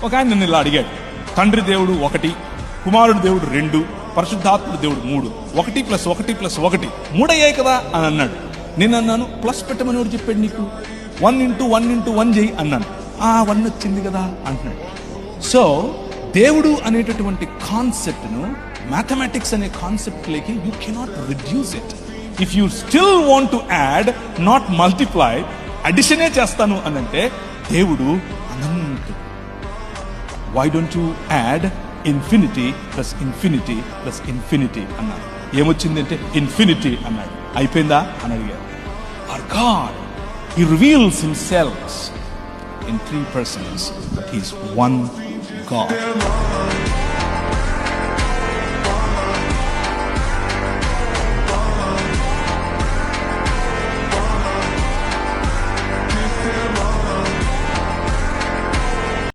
ఒక ఆయన నిన్ను ఇలా అడిగాడు, తండ్రి దేవుడు 1, కుమారుడు దేవుడు 2, పరిశుద్ధాత్ముడు దేవుడు 3, 1 + 1 + 1 3 అయ్యాయి కదా అని అన్నాడు. నేను అన్నాను, ప్లస్ పెట్టమని ఎవరు చెప్పాడు నీకు? 1 × 1 × 1 చేయి అన్నాను. 1 వచ్చింది కదా అంటున్నాడు. సో దేవుడు అనేటటువంటి కాన్సెప్ట్ను మ్యాథమెటిక్స్ అనే కాన్సెప్ట్లోకి you cannot reduce it. If you still want to add, not multiply, అడిషనే చేస్తాను అనంటే దేవుడు అనంతుడు. Why don't you add infinity plus infinity plus infinity అన్నాడు. ఏమొచ్చిందంటే ఇన్ఫినిటీ అన్నాడు. అయిపోయిందా అని అడిగాడు. Our God, He reveals Himself in 3 persons, but He is one God.